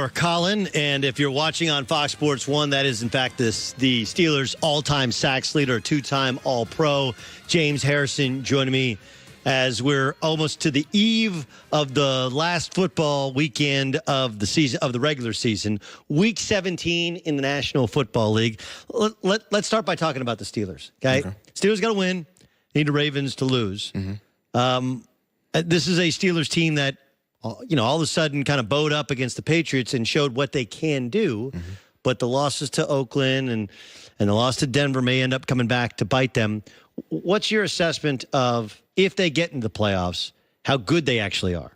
For Colin, and if you're watching on Fox Sports 1, that is, in fact, the Steelers' all-time sacks leader, two-time All-Pro, James Harrison, joining me as we're almost to the eve of the last football weekend of the season, of the regular season, Week 17 in the National Football League. Let's start by talking about the Steelers, okay? Steelers got to win, need the Ravens to lose. This is a Steelers team that, you know, all of a sudden kind of bowed up against the Patriots and showed what they can do. But the losses to Oakland and the loss to Denver may end up coming back to bite them. What's your assessment of, if they get into the playoffs, how good they actually are?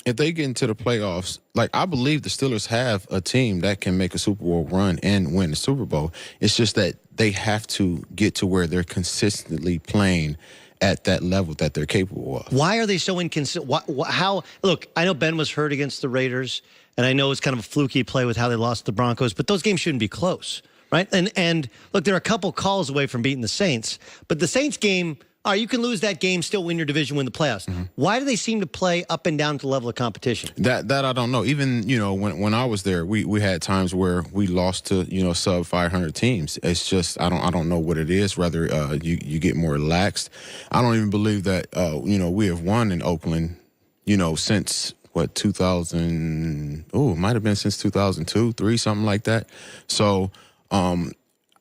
If they get into the playoffs, like, I believe the Steelers have a team that can make a Super Bowl run and win the Super Bowl. It's just that they have to get to where they're consistently playing at that level that they're capable of. Why are they so inconsistent? How? Look, I know Ben was hurt against the Raiders, and I know it's kind of a fluky play with how they lost the Broncos, but those games shouldn't be close, right? And look, they're a couple calls away from beating the Saints, but the Saints game, you can lose that game, still win your division, win the playoffs. Why do they seem to play up and down to the level of competition? That I don't know. Even, you know, when I was there, we had times where we lost to, you know, sub 500 teams. It's just, I don't know what it is. Whether you get more relaxed. I don't even believe that you know, we have won in Oakland, you know, since what, 2000? Oh, it might have been since 2002, 3, something like that. So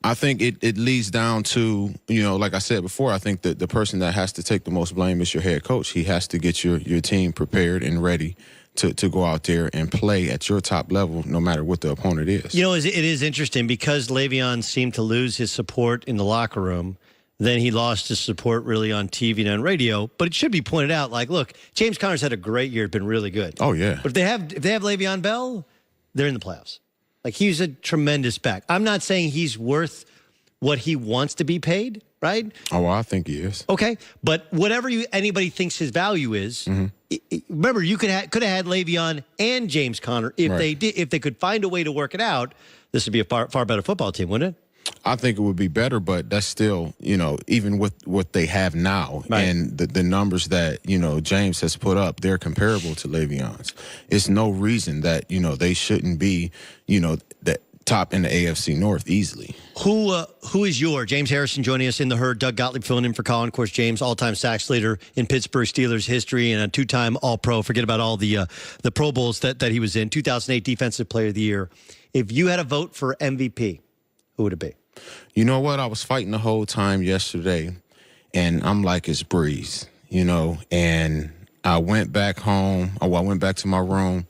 I think it leads down to, you know, like I said before, I think that the person that has to take the most blame is your head coach. He has to get your team prepared and ready to go out there and play at your top level, no matter what the opponent is. You know, it is interesting because Le'Veon seemed to lose his support in the locker room. Then he lost his support really on TV and on radio. But it should be pointed out, like, look, James Conner's had a great year, been really good. Oh, yeah. But if they have Le'Veon Bell, they're in the playoffs. Like, he's a tremendous back. I'm not saying he's worth what he wants to be paid, right? Oh, well, I think he is. Okay, but whatever anybody thinks his value is, remember, you could have had Le'Veon and James Conner if they could find a way to work it out. This would be a far better football team, wouldn't it? I think it would be better, but that's still, you know, even with what they have now and the numbers that, you know, James has put up, they're comparable to Le'Veon's. It's no reason that, you know, they shouldn't be, you know, the top in the AFC North easily. Who is your James Harrison joining us in the herd? Doug Gottlieb filling in for Colin. Of course, James, all-time sacks leader in Pittsburgh Steelers history and a two-time All-Pro. Forget about all the Pro Bowls that he was in. 2008 Defensive Player of the Year. If you had a vote for MVP, who would it be? You know what? I was fighting the whole time yesterday, and I'm like, it's Breeze, you know, and I went back home. I went back to my room,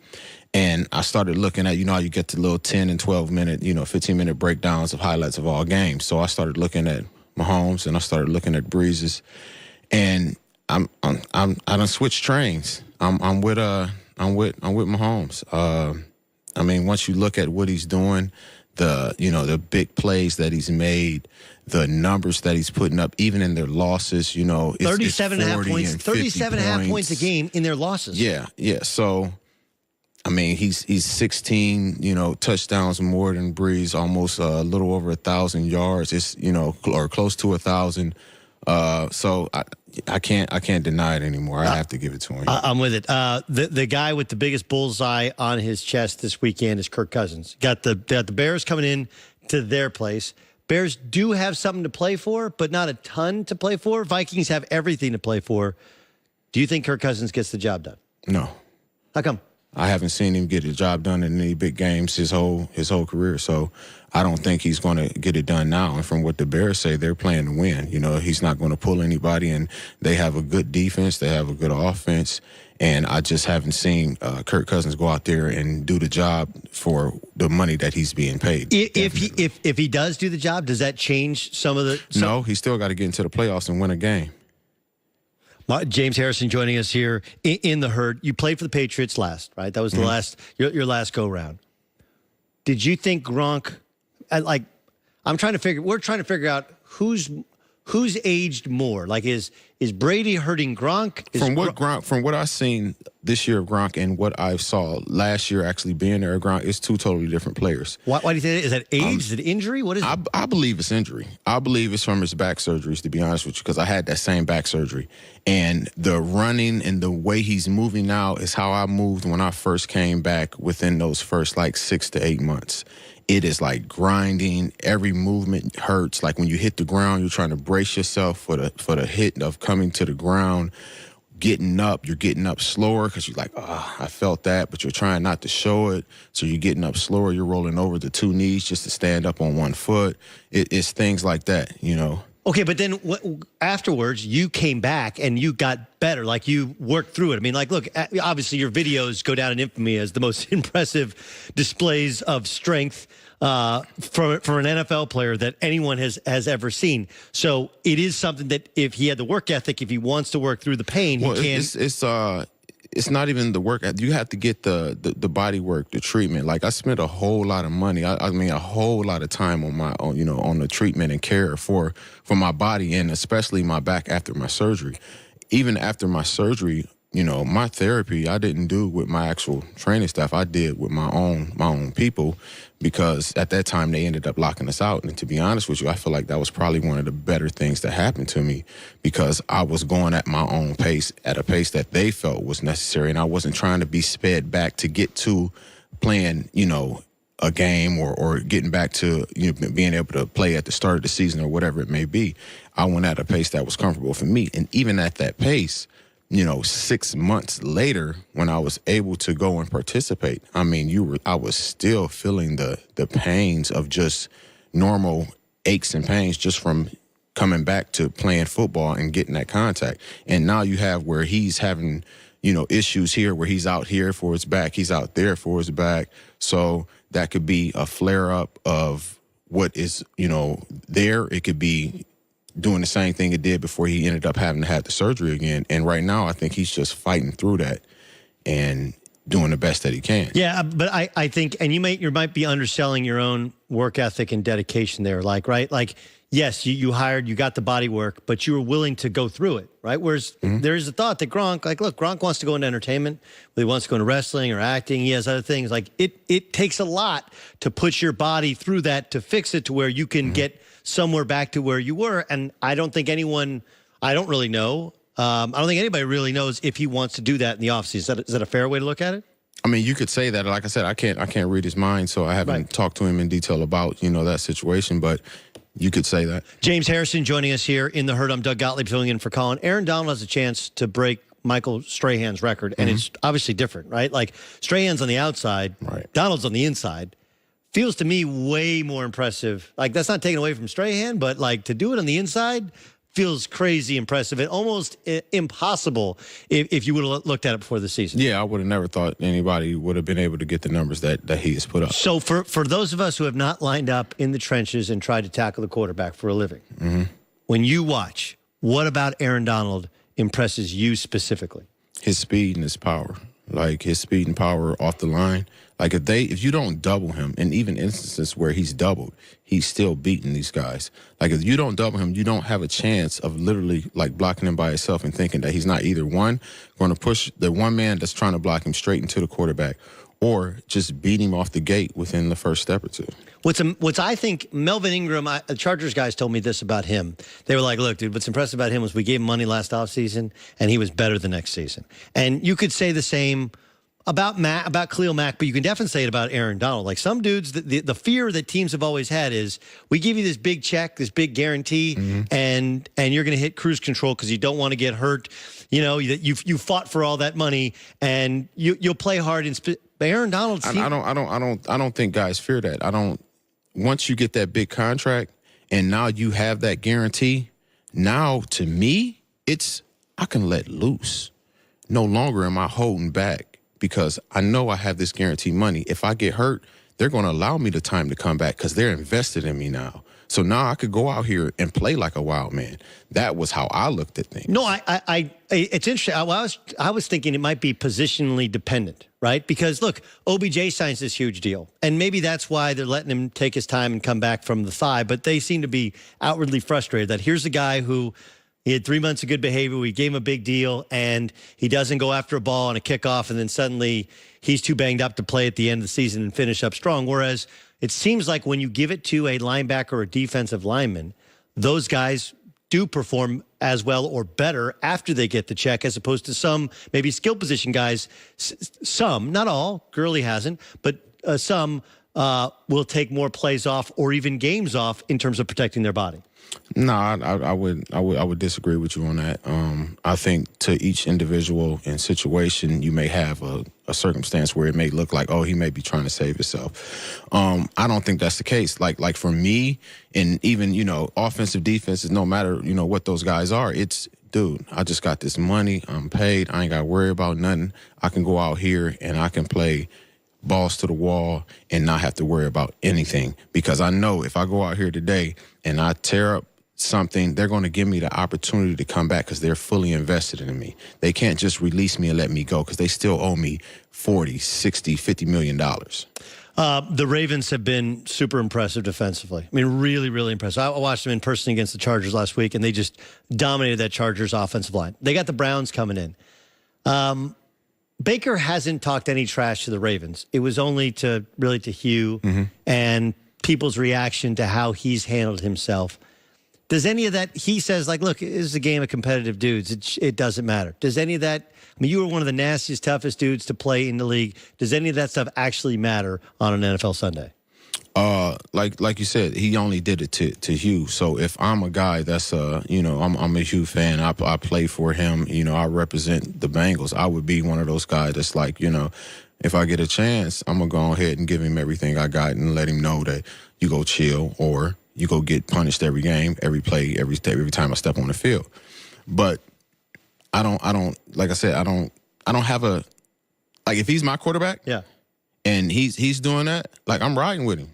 and I started looking at, you know, how you get the little 10 and 12-minute, you know, 15-minute breakdowns of highlights of all games. So I started looking at Mahomes, and I started looking at Breeze's, and I done switched trains. I'm with Mahomes. I mean, once you look at what he's doing, the big plays that he's made, the numbers that he's putting up, even in their losses, you know, 37.5 points, 37.5 points a game in their losses. Yeah. So, I mean, he's 16, you know, touchdowns more than Breeze, almost a little over 1,000 yards. It's, you know, or close to 1,000. So I can't deny it anymore. I have to give it to him. I'm with it. The guy with the biggest bullseye on his chest this weekend is Kirk Cousins. Got the Bears coming in to their place. Bears do have something to play for, but not a ton to play for. Vikings have everything to play for. Do you think Kirk Cousins gets the job done? No. How come? I haven't seen him get the job done in any big games his whole career, so I don't think he's going to get it done now. And from what the Bears say, they're playing to win. You know, he's not going to pull anybody, and they have a good defense, they have a good offense, and I just haven't seen Kirk Cousins go out there and do the job for the money that he's being paid. If he does do the job, does that change some of the? No, he's still got to get into the playoffs and win a game. James Harrison joining us here in the herd. You played for the Patriots last, right? That was the last your last go round. Did you think Gronk? We're trying to figure out who's aged more. Like, is Is Brady hurting Gronk? From what I've seen this year of Gronk and what I saw last year actually being there, Gronk, it's two totally different players. Why do you think that? Is that age? Is it injury? What is it? I believe it's injury. I believe it's from his back surgeries, to be honest with you, because I had that same back surgery. And the running and the way he's moving now is how I moved when I first came back within those first like 6 to 8 months. It is like grinding. Every movement hurts. Like when you hit the ground, you're trying to brace yourself for the hit of coming to the ground. Getting up, you're getting up slower because you're like, I felt that, but you're trying not to show it. So you're getting up slower. You're rolling over the two knees just to stand up on one foot. It's things like that, you know. Okay, but then afterwards, you came back and you got better. Like, you worked through it. I mean, like, look, obviously your videos go down in infamy as the most impressive displays of strength for an NFL player that anyone has ever seen. So it is something that if he had the work ethic, if he wants to work through the pain, he can. It's not even the work. You have to get the body work, the treatment. Like, I spent a whole lot of money. I mean, a whole lot of time on the treatment and care for my body, and especially my back after my surgery. Even after my surgery, you know, my therapy I didn't do with my actual training staff. I did with my own people, because at that time they ended up locking us out. And to be honest with you, I feel like that was probably one of the better things that happened to me, because I was going at my own pace, at a pace that they felt was necessary, and I wasn't trying to be sped back to get to playing, you know, a game or getting back to, you know, being able to play at the start of the season or whatever it may be. I went at a pace that was comfortable for me. And even at that pace, you know, 6 months later, when I was able to go and participate, I mean, I was still feeling the pains of just normal aches and pains just from coming back to playing football and getting that contact. And now you have where he's having, you know, issues here, where he's out here for his back, he's out there for his back. So that could be a flare up of what is, you know, there. It could be doing the same thing it did before he ended up having to have the surgery again. And right now, I think he's just fighting through that and doing the best that he can. Yeah, but I think, and you might be underselling your own work ethic and dedication there. Like, right? Like, yes, you got the body work, but you were willing to go through it, right? Whereas there's a thought that Gronk, like, look, Gronk wants to go into entertainment, whether he wants to go into wrestling or acting, he has other things. Like, it takes a lot to put your body through that, to fix it to where you can get somewhere back to where you were. And I don't think anyone, I don't really know. I don't think anybody really knows if he wants to do that in the offseason. Is that a fair way to look at it? I mean, you could say that. Like I said, I can't read his mind, so I haven't talked to him in detail about, you know, that situation, but you could say that. James Harrison joining us here in the Herd. I'm Doug Gottlieb filling in for Colin. Aaron Donald has a chance to break Michael Strahan's record, and it's obviously different, right? Like, Strahan's on the outside, Donald's on the inside. Feels to me way more impressive. Like, that's not taken away from Strahan, but like, to do it on the inside feels crazy impressive and almost impossible if you would have looked at it before the season. Yeah, I would have never thought anybody would have been able to get the numbers that he has put up. So for those of us who have not lined up in the trenches and tried to tackle the quarterback for a living, when you watch, what about Aaron Donald impresses you specifically? His speed and his power. Like, his speed and power off the line. Like, if you don't double him, and even instances where he's doubled, he's still beating these guys. Like, if you don't double him, you don't have a chance of literally, like, blocking him by himself and thinking that he's not either one, going to push the one man that's trying to block him straight into the quarterback, or just beat him off the gate within the first step or two. What's I think, Melvin Ingram, the Chargers guys told me this about him. They were like, look, dude, what's impressive about him was we gave him money last offseason, and he was better the next season. And you could say the same about Khalil Mack, but you can definitely say it about Aaron Donald. Like, some dudes, the fear that teams have always had is, we give you this big check, this big guarantee, and you're going to hit cruise control because you don't want to get hurt. You know, you fought for all that money, and you'll play hard. Aaron Donald, I don't think guys fear that. Once you get that big contract and now you have that guarantee, now to me, I can let loose. No longer am I holding back, because I know I have this guaranteed money. If I get hurt, they're going to allow me the time to come back because they're invested in me now. So now I could go out here and play like a wild man. That was how I looked at things. No, it's interesting. I was thinking it might be positionally dependent, right? Because look, OBJ signs this huge deal, and maybe that's why they're letting him take his time and come back from the thigh. But they seem to be outwardly frustrated that here's a guy who, He had 3 months of good behavior. We gave him a big deal, and he doesn't go after a ball on a kickoff, and then suddenly he's too banged up to play at the end of the season and finish up strong. Whereas it seems like when you give it to a linebacker or a defensive lineman, those guys do perform as well or better after they get the check, as opposed to some maybe skill position guys. Some, not all, Gurley hasn't, but some will take more plays off or even games off in terms of protecting their body. No, I would disagree with you on that. I think to each individual and situation, you may have a circumstance where it may look like, oh, he may be trying to save himself. I don't think that's the case. Like for me, and even, offensive, defenses, no matter, what those guys are, it's, dude, I just got this money. I'm paid. I ain't got to worry about nothing. I can go out here and I can play balls to the wall and not have to worry about anything, because I know if I go out here today and I tear up something, they're going to give me the opportunity to come back because they're fully invested in me. They can't just release me and let me go because they still owe me 40, 60, $50 million. The Ravens have been super impressive defensively. I mean, really, really impressive. I watched them in person against the Chargers last week, and they just dominated that Chargers offensive line. They got the Browns coming in. Baker hasn't talked any trash to the Ravens. It was only to Hugh and people's reaction to how he's handled himself. Does any of that, he says, like, look, this is a game of competitive dudes. It doesn't matter. Does any of that, I mean, you were one of the nastiest, toughest dudes to play in the league. Does any of that stuff actually matter on an NFL Sunday? Like you said, he only did it to Hugh. So if I'm a guy that's, I'm a Hugh fan, I play for him, I represent the Bengals, I would be one of those guys that's like, if I get a chance, I'm going to go ahead and give him everything I got and let him know that you go chill or you go get punished every game, every play, every time I step on the field. But I don't, like I said, I don't have like if he's my quarterback, yeah, and he's doing that, like I'm riding with him.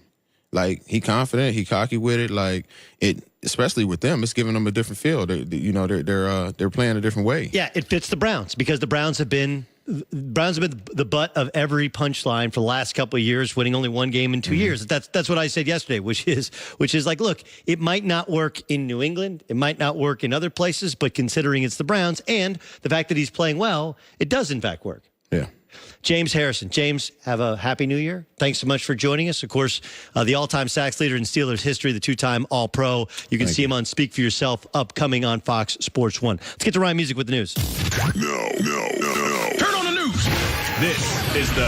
Like he confident, he cocky with it. Like it, especially with them, it's giving them a different feel. They're playing a different way. Yeah, it fits the Browns because the Browns have been the butt of every punchline for the last couple of years, winning only one game in 2 years. That's what I said yesterday, which is like, look, it might not work in New England, it might not work in other places, but considering it's the Browns and the fact that he's playing well, it does in fact work. Yeah. James Harrison. James, have a happy new year. Thanks so much for joining us. Of course, the all-time sacks leader in Steelers history, the two-time All-Pro. You can see him on Speak for Yourself, upcoming on Fox Sports 1. Let's get to Ryan Music with the news. No. Turn on the news. This is the